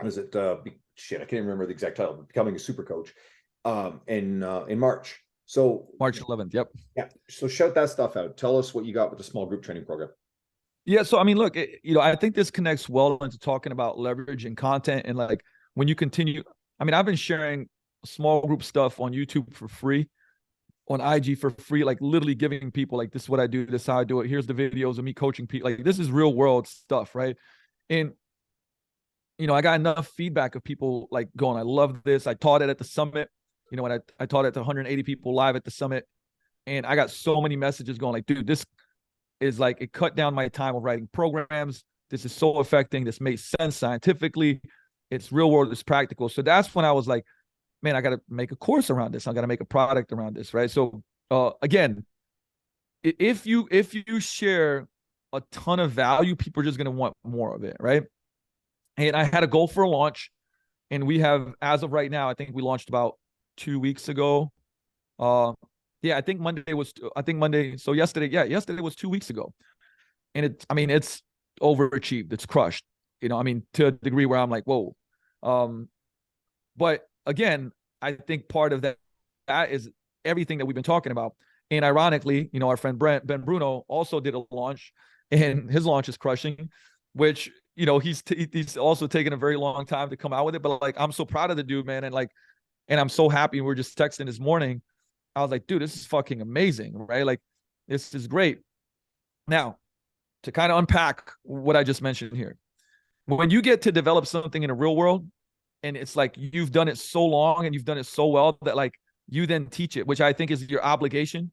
Is it I can't remember the exact title, Becoming a Super Coach in March. So March 11th. Yep. Yeah. So shout that stuff out. Tell us what you got with the small group training program. Yeah. So, I mean, look, I think this connects well into talking about leverage and content. And like, when you continue, I mean, I've been sharing small group stuff on YouTube for free, on IG for free, like literally giving people like, this is what I do, this is how I do it. Here's the videos of me coaching people. Like, this is real world stuff, right? And I got enough feedback of people like going, I love this. I taught it at the summit, when I taught it to 180 people live at the summit. And I got so many messages going like, dude, this is like, it cut down my time of writing programs. This is so affecting. This makes sense scientifically. It's real world. It's practical. So that's when I was like, man, I got to make a course around this. I got to make a product around this. Right. So again, if you share a ton of value, people are just going to want more of it, right? And I had a goal for a launch, and we have, as of right now, I think we launched about 2 weeks ago. Yeah, I think Monday. So yesterday, yeah, yesterday was 2 weeks ago, and it's overachieved. It's crushed. I mean, to a degree where I'm like, whoa. But again, I think part of that is everything that we've been talking about. And ironically, our friend Ben Bruno also did a launch, and his launch is crushing, which he's also taken a very long time to come out with it. But like, I'm so proud of the dude, man, and I'm so happy. We're just texting this morning. I was like, dude, this is fucking amazing, right? Like, this is great. Now, to kind of unpack what I just mentioned here, when you get to develop something in the real world, and it's like you've done it so long and you've done it so well that like you then teach it, which I think is your obligation,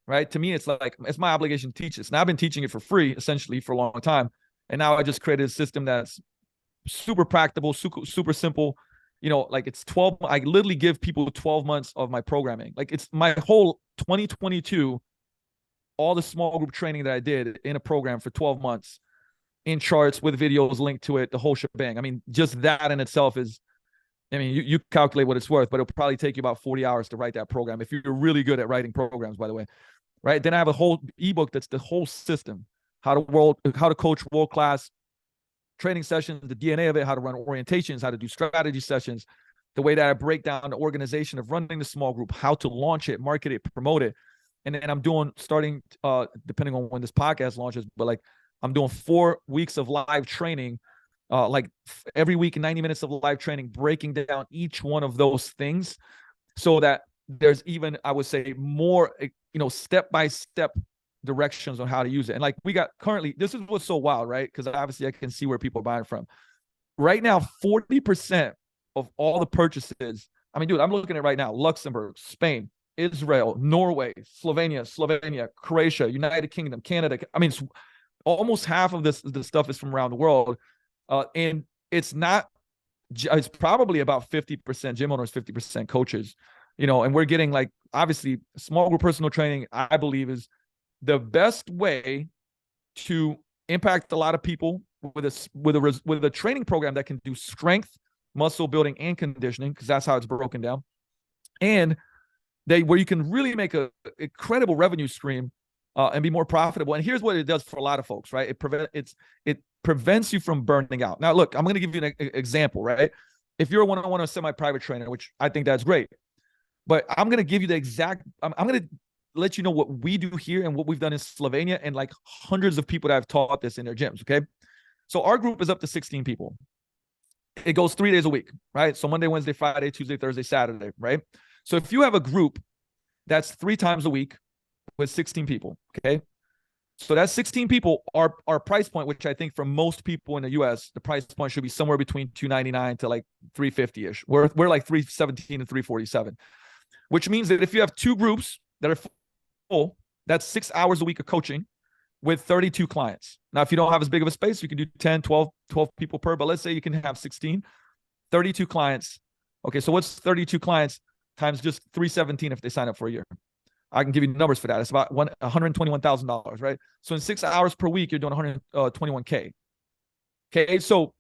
right? To me, it's like it's my obligation to teach this. Now I've been teaching it for free essentially for a long time, and now I just created a system that's super practical, super simple. Like it's 12. I literally give people 12 months of my programming. Like it's my whole 2022, all the small group training that I did in a program for 12 months, in charts with videos linked to it, the whole shebang. I mean, just that in itself is, I mean, you calculate what it's worth, but it'll probably take you about 40 hours to write that program if you're really good at writing programs, by the way, right? Then I have a whole ebook that's the whole system, how to coach world-class training sessions, the DNA of it, how to run orientations, how to do strategy sessions, the way that I break down the organization of running the small group, how to launch it, market it, promote it. And then I'm doing, starting, depending on when this podcast launches, but like I'm doing 4 weeks of live training, like every week, 90 minutes of live training, breaking down each one of those things so that there's even, I would say, more, step-by-step directions on how to use it. And like we got currently, this is what's so wild, right? Because obviously I can see where people are buying from. Right now, 40% of all the purchases, I mean, dude, I'm looking at right now, Luxembourg, Spain, Israel, Norway, Slovenia, Croatia, United Kingdom, Canada. I mean, almost half of the stuff is from around the world. And it's probably about 50% gym owners, 50% coaches, and we're getting like, obviously small group personal training, I believe, is the best way to impact a lot of people with a training program that can do strength, muscle building, and conditioning, because that's how it's broken down. And where you can really make a incredible revenue stream and be more profitable. And here's what it does for a lot of folks, right? It prevents you from burning out. Now, look, I'm going to give you an example, right? If you're a one-on-one or semi-private trainer, which I think that's great, but I'm going to give you the exact, I'm going to let you know what we do here and what we've done in Slovenia, and like hundreds of people that have taught this in their gyms. Okay. So our group is up to 16 people. It goes 3 days a week, right? So Monday, Wednesday, Friday, Tuesday, Thursday, Saturday, right? So if you have a group that's 3 times a week with 16 people, okay? So that's 16 people. Our price point, which I think for most people in the US, the price point should be somewhere between $299 to like $350-ish. We're like $317 and $347, which means that if you have 2 groups that are full, that's 6 hours a week of coaching with 32 clients. Now, if you don't have as big of a space, you can do 10, 12 people per, but let's say you can have 16, 32 clients. Okay, so what's 32 clients times just 317 if they sign up for a year? I can give you numbers for that. It's about $121,000, right? So in 6 hours per week, you're doing 121K. Okay, so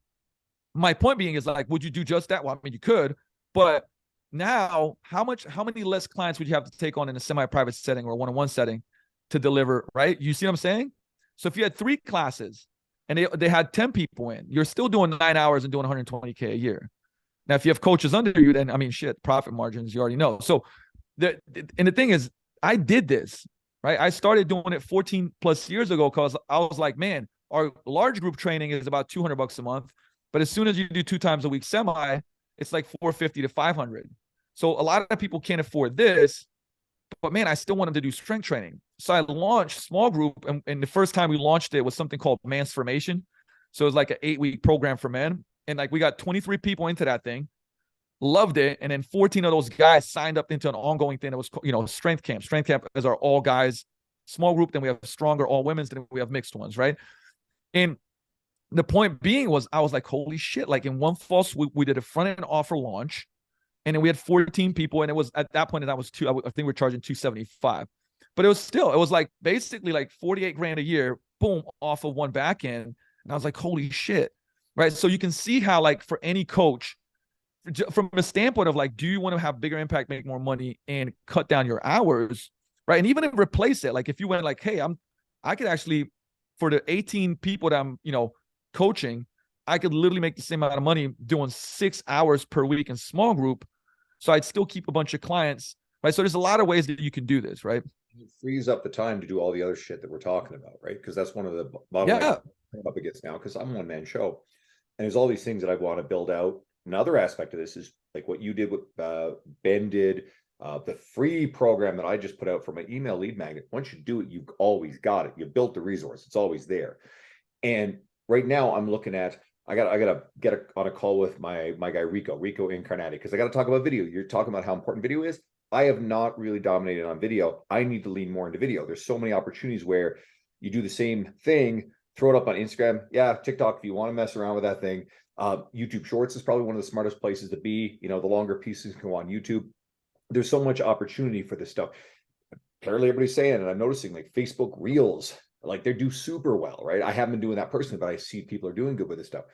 my point being is like, would you do just that? Well, I mean, you could, but now how many less clients would you have to take on in a semi-private setting or a one-on-one setting to deliver, right? You see what I'm saying? So if you had 3 classes and they had 10 people in, you're still doing 9 hours and doing 120K a year. Now, if you have coaches under you, then I mean, shit, profit margins, you already know. So the thing is, I did this, right? I started doing it 14 plus years ago because I was like, man, our large group training is about $200 a month. But as soon as you do 2 times a week semi, it's like $450 to $500. So a lot of people can't afford this, but man, I still want them to do strength training. So I launched small group, and the first time we launched it was something called Mansformation. So it was like an 8-week program for men. And like we got 23 people into that thing, loved it. And then 14 of those guys signed up into an ongoing thing that was, strength camp. Strength camp is our all guys small group. Then we have stronger all women's. Then we have mixed ones, right? And the point being was, I was like, holy shit. Like in one fall swoop, we did a front end offer launch, and then we had 14 people. And it was at that point, and I think we're charging $275. But it was like basically like 48 grand a year, boom, off of one back end. And I was like, holy shit. Right. So you can see how, like, for any coach, from a standpoint of like, do you want to have bigger impact, make more money, and cut down your hours? Right. And even if replace it, like if you went like, hey, I could actually, for the 18 people that I'm, coaching, I could literally make the same amount of money doing 6 hours per week in small group. So I'd still keep a bunch of clients. Right. So there's a lot of ways that you can do this. Right. It frees up the time to do all the other shit that we're talking about, right? Because that's one of the bottlenecks I'm up against now, because I'm a one-man show. And there's all these things that I want to build out. Another aspect of this is like what you did, with Ben did, the free program that I just put out for my email lead magnet. Once you do it, you've always got it. You built the resource. It's always there. And right now I'm looking at, I gotta get on a call with my guy Rico Incarnati, because I got to talk about video. You're talking about how important video is. I have not really dominated on video. I need to lean more into video. There's so many opportunities where you do the same thing, throw it up on Instagram. Yeah, TikTok, if you want to mess around with that thing. YouTube Shorts is probably one of the smartest places to be. The longer pieces can go on YouTube. There's so much opportunity for this stuff. Apparently everybody's saying, and I'm noticing like Facebook Reels, like they do super well, right? I haven't been doing that personally, but I see people are doing good with this stuff.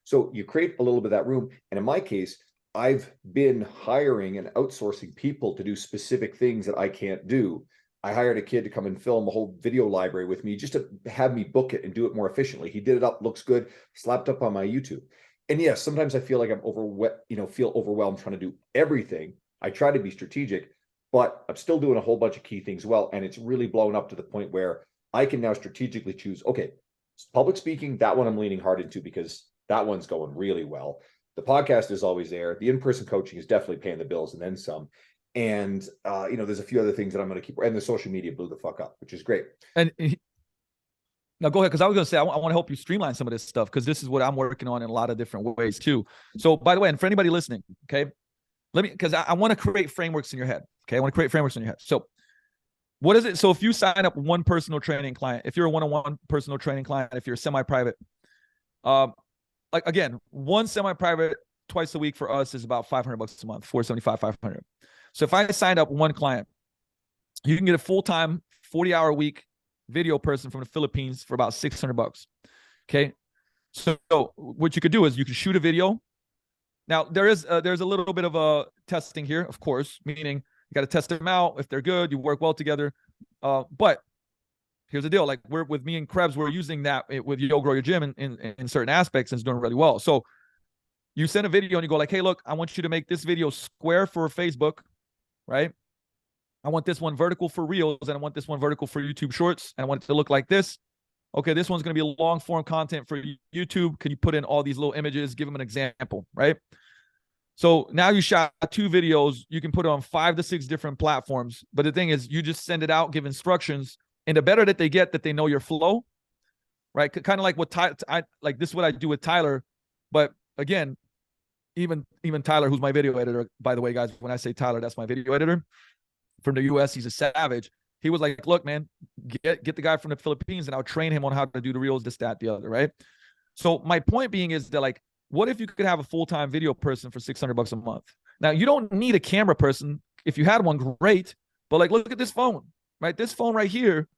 So you create a little bit of that room. And in my case, I've been hiring and outsourcing people to do specific things that I can't do. I hired a kid to come and film a whole video library with me, just to have me book it and do it more efficiently. He did it up, looks good, slapped up on my YouTube. And yes, sometimes I feel like I'm feel overwhelmed trying to do everything. I try to be strategic, but I'm still doing a whole bunch of key things well. And it's really blown up to the point where I can now strategically choose, okay, public speaking, that one I'm leaning hard into because that one's going really well. The podcast is always there. The in-person coaching is definitely paying the bills and then some. And there's a few other things that I'm going to keep. And the social media blew the fuck up, which is great. And now go ahead, because I was going to say I want to help you streamline some of this stuff, because this is what I'm working on in a lot of different ways too. So by the way, and for anybody listening, okay, because I want to create frameworks in your head. Okay, I want to create frameworks in your head. So what is it? So if you sign up one personal training client, if you're a one-on-one personal training client, if you're semi-private, like again, one semi-private twice a week for us is about $500 a month, 475, 500. So if I signed up one client, you can get a full-time 40-hour week video person from the Philippines for about $600. Okay. So what you could do is you can shoot a video. Now there's a little bit of a testing here, of course, meaning you got to test them out. If they're good, you work well together. But here's the deal. Like with me and Krebs, we're using that with Yo Grow Your Gym in certain aspects, and it's doing really well. So you send a video and you go like, hey, look, I want you to make this video square for Facebook, right? I want this one vertical for Reels, and I want this one vertical for YouTube Shorts, and I want it to look like this. Okay, this one's going to be long form content for YouTube. Can you put in all these little images? Give them an example, right? So now you shot 2 videos. You can put it on 5 to 6 different platforms. But the thing is, you just send it out, give instructions, and the better that they get, that they know your flow, right? Kind of like what like this is what I do with Tyler. But again, even Tyler, who's my video editor, by the way, guys, when I say Tyler, that's my video editor from the US. He's a savage. He was like, look, man, get the guy from the Philippines and I'll train him on how to do the Reels, this, that, the other, right? So my point being is that, like, what if you could have a full-time video person for $600 a month? Now, you don't need a camera person. If you had one, great. But like, look at this phone, right? This phone right here,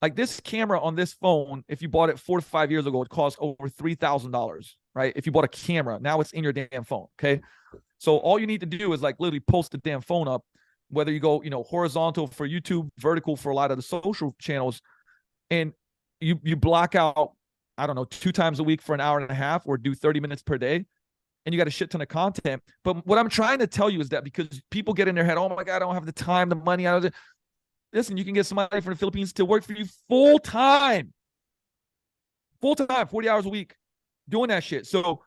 like this camera on this phone, if you bought it 4 to 5 years ago, it cost over $3,000, right? If you bought a camera, now it's in your damn phone, okay? So all you need to do is like literally post the damn phone up, whether you go, horizontal for YouTube, vertical for a lot of the social channels, and you block out, I don't know, 2 times a week for an hour and a half, or do 30 minutes per day, and you got a shit ton of content. But what I'm trying to tell you is that because people get in their head, oh my God, I don't have the time, the money. Listen, you can get somebody from the Philippines to work for you full-time, 40 hours a week doing that shit. So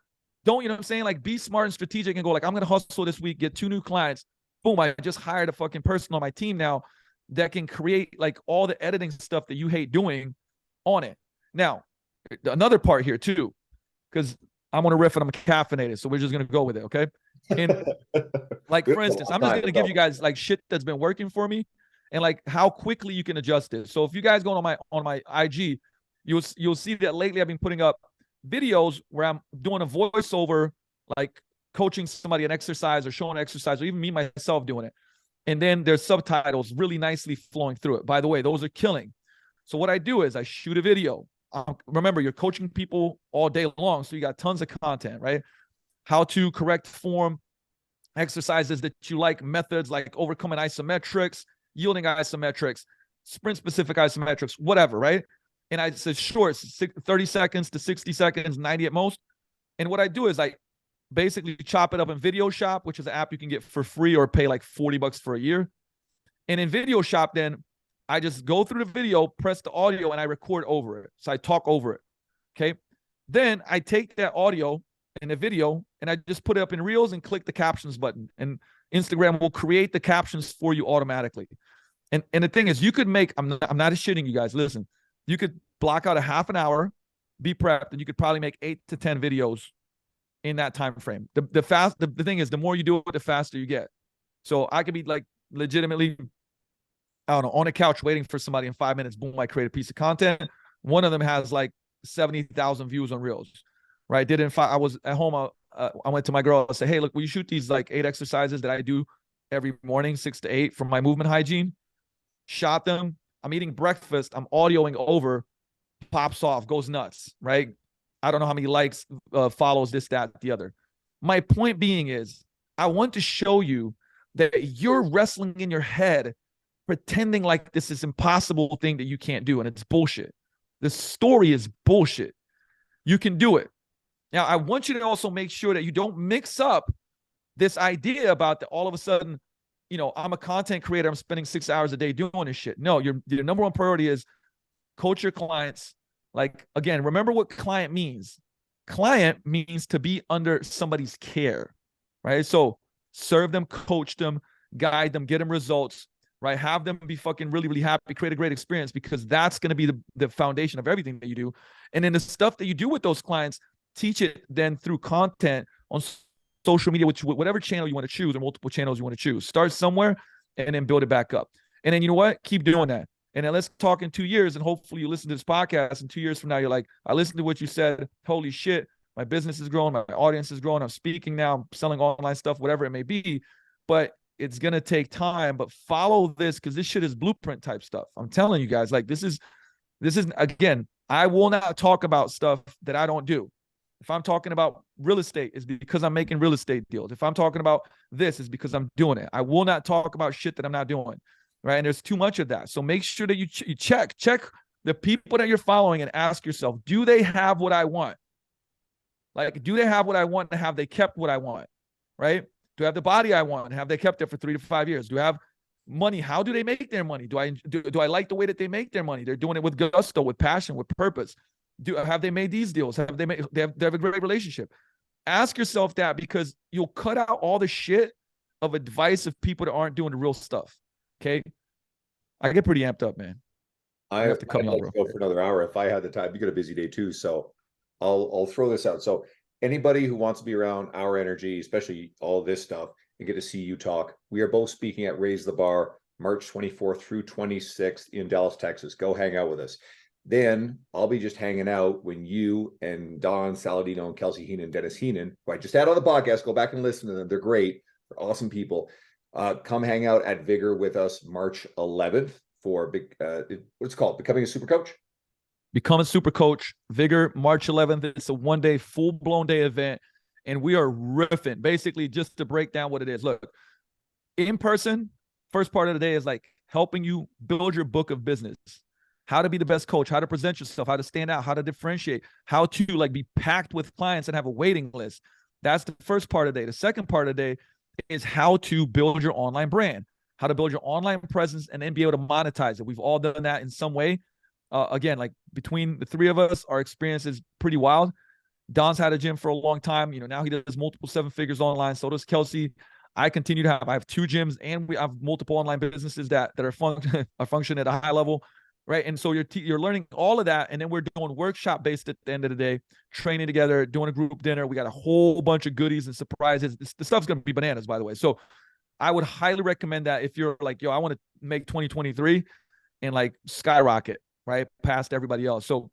don't, you know what I'm saying? Like, be smart and strategic and go like, I'm going to hustle this week, get 2 new clients. Boom, I just hired a fucking person on my team now that can create like all the editing stuff that you hate doing on it. Now, another part here too, because I'm on a riff and I'm caffeinated, so we're just going to go with it, okay? And like, for instance, I'm just going to give you guys like shit that's been working for me and like how quickly you can adjust it. So if you guys go on my IG, you'll see that lately I've been putting up videos where I'm doing a voiceover, like coaching somebody an exercise or showing an exercise, or even me myself doing it. And then there's subtitles really nicely flowing through it. By the way, those are killing. So what I do is I shoot a video. Remember, you're coaching people all day long, so you got tons of content, right? How to correct form, exercises that you like, methods like overcoming isometrics, yielding isometrics, sprint specific isometrics, whatever, right? And I said shorts, 30 seconds to 60 seconds, 90 at most. And what I do is I basically chop it up in Video Shop, which is an app you can get for free or pay like $40 for a year. And in Video Shop, then I just go through the video, press the audio, and I record over it. So I talk over it. Okay. Then I take that audio in the video and I just put it up in Reels and click the captions button. And Instagram will create the captions for you automatically. And the thing is, you could make, I'm not shitting you guys. Listen, you could block out a half an hour, be prepped, and you could probably make 8 to 10 videos in that time frame. The thing is, the more you do it, the faster you get. So I could be like legitimately, I don't know, on a couch waiting for somebody in 5 minutes. Boom, I create a piece of content. One of them has like 70,000 views on Reels, right? Did it in 5. I was at home. I went to my girl and said, hey, look, will you shoot these like 8 exercises that I do every morning, 6 to 8 for my movement hygiene? Shot them. I'm eating breakfast. I'm audioing over, pops off, goes nuts, right? I don't know how many likes, follows, this, that, the other. My point being is, I want to show you that you're wrestling in your head, pretending like this is impossible thing that you can't do, and it's bullshit. The story is bullshit. You can do it. Now, I want you to also make sure that you don't mix up this idea about that all of a sudden, you know, I'm a content creator, I'm spending 6 hours a day doing this shit. No, your number one priority is coach your clients. Like, again, remember what client means. Client means to be under somebody's care, right? So serve them, coach them, guide them, get them results, right? Have them be fucking really, really happy, create a great experience, because that's going to be the foundation of everything that you do. And then the stuff that you do with those clients, teach it then through content on social media, which whatever channel you want to choose, or multiple channels you want to choose. Start somewhere and then build it back up. And then you know what? Keep doing that. And then let's talk in 2 years, and hopefully you listen to this podcast, and 2 years from now, you're like, I listened to what you said. Holy shit, my business is growing. My audience is growing. I'm speaking now. I'm selling online stuff, whatever it may be. But it's going to take time. But follow this, because this shit is blueprint type stuff. I'm telling you guys, like, this is, again, I will not talk about stuff that I don't do. If I'm talking about real estate, it's because I'm making real estate deals. If I'm talking about this, it's because I'm doing it. I will not talk about shit that I'm not doing. Right. And there's too much of that. So make sure that you check the people that you're following and ask yourself, do they have what I want? Like, do they have what I want, and have they kept what I want? Right. Do I have the body I want? Have they kept it for 3 to 5 years? Do I have money? How do they make their money? Do I like the way that they make their money? They're doing it with gusto, with passion, with purpose. Have they made these deals? Have they have a great relationship? Ask yourself that, because you'll cut out all the shit of advice of people that aren't doing the real stuff. Okay. I get pretty amped up, man. I have to cut me off, bro. Go for another hour if I had the time. You got a busy day too, so I'll throw this out. So anybody who wants to be around our energy, especially all this stuff, and get to see you talk, we are both speaking at Raise the Bar March 24th through 26th in Dallas, Texas. Go hang out with us. Then I'll be just hanging out when you and Don Saladino and Kelsey Heenan, Dennis Heenan, who I just had on the podcast, go back and listen to them. They're great. They're awesome people. Come hang out at Vigor with us March 11th for what's it called? Becoming a Super Coach? Become a Super Coach. Vigor, March 11th. It's a one-day, full-blown day event. And we are riffing, basically, just to break down what it is. Look, in person, first part of the day is like helping you build your book of business. How to be the best coach, how to present yourself, how to stand out, how to differentiate, how to like be packed with clients and have a waiting list. That's the first part of the day. The second part of the day is how to build your online brand, how to build your online presence, and then be able to monetize it. We've all done that in some way. Again, like between the three of us, our experience is pretty wild. Don's had a gym for a long time. You know, now he does multiple 7 figures online. So does Kelsey. I continue to have, I have 2 gyms, and we have multiple online businesses that are function at a high level. Right. And so you're learning all of that. And then we're doing workshop based at the end of the day, training together, doing a group dinner. We got a whole bunch of goodies and surprises. The stuff's going to be bananas, by the way. So I would highly recommend that if you're like, yo, I want to make 2023 and like skyrocket, right, past everybody else. So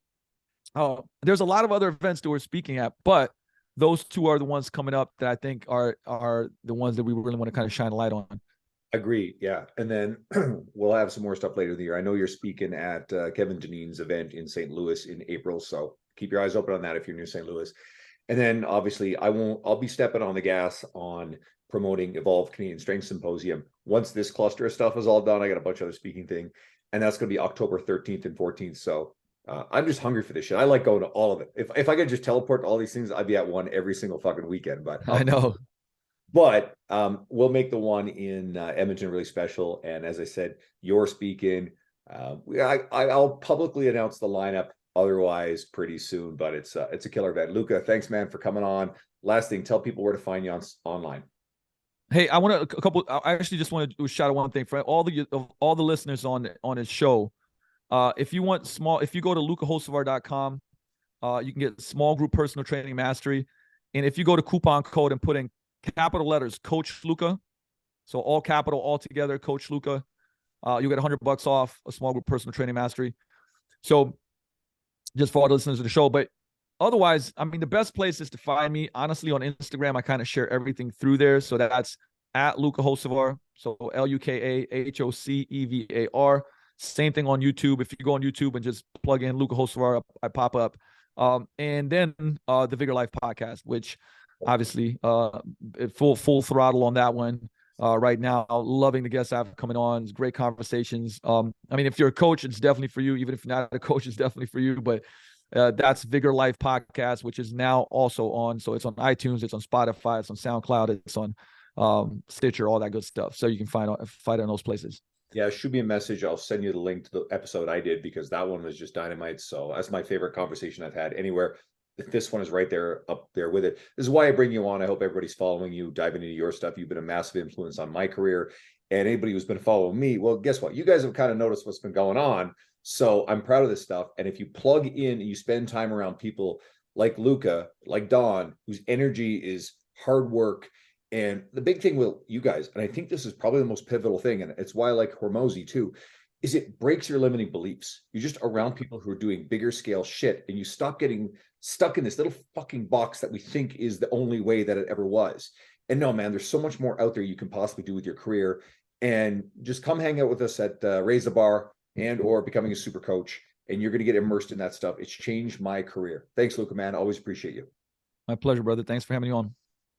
there's a lot of other events that we're speaking at, but those 2 are the ones coming up that I think are the ones that we really want to kind of shine a light on. Agree. Yeah. And then we'll have some more stuff later in the year. I know you're speaking at Kevin Janini's event in St. Louis in April. So keep your eyes open on that if you're near St. Louis. And then obviously I'll be stepping on the gas on promoting Evolve Canadian Strength Symposium. Once this cluster of stuff is all done, I got a bunch of other speaking thing. And that's going to be October 13th and 14th. So I'm just hungry for this shit. I like going to all of it. If I could just teleport to all these things, I'd be at one every single fucking weekend. But I know. but we'll make the one in Edmonton really special. And as I said, you're speaking. I'll publicly announce the lineup otherwise pretty soon, but it's a killer event. Luka, thanks, man, for coming on. Last thing, tell people where to find you online. Hey, I want to a couple. I actually just want to do a shout out one thing for all the listeners on his show. If you want if you go to lukahocevar.com, you can get small group personal training mastery. And if you go to coupon code and put in capital letters, Coach Luka, so all capital, all together, Coach Luka, you get $100 off a small group personal training mastery. So just for all the listeners of the show. But otherwise, I mean, the best place is to find me, honestly, on Instagram. I kind of share everything through there. So that's at Luka Hocevar. So LukaHocevar. Same thing on YouTube. If you go on YouTube and just plug in Luka Hocevar, I pop up. And then the Vigor Life podcast, which obviously full throttle on that one right now. Loving the guests I've coming on. It's great conversations. I mean, if you're a coach, it's definitely for you. Even if you're not a coach, it's definitely for you. But that's Vigor Life podcast, which is now also on. So it's on iTunes, it's on Spotify, it's on SoundCloud, it's on Stitcher, all that good stuff. So you can find it in those places. Yeah, shoot me a message. I'll send you the link to the episode I did because that one was just dynamite. So that's my favorite conversation I've had anywhere. This one is right there, up there with it. This is why I bring you on. I hope everybody's following you, diving into your stuff. You've been a massive influence on my career. And anybody who's been following me, well, guess what? You guys have kind of noticed what's been going on. So I'm proud of this stuff. And if you plug in and you spend time around people like Luka, like Don, whose energy is hard work. And the big thing with you guys, and I think this is probably the most pivotal thing, and it's why I like Hormozy too, is it breaks your limiting beliefs. You're just around people who are doing bigger scale shit, and you stop getting stuck in this little fucking box that we think is the only way that it ever was. And no, man, there's so much more out there you can possibly do with your career. And just come hang out with us at Raise the Bar and or becoming a super coach, and you're going to get immersed in that stuff. It's changed my career. Thanks, Luka, man. Always appreciate you. My pleasure, brother. Thanks for having me on.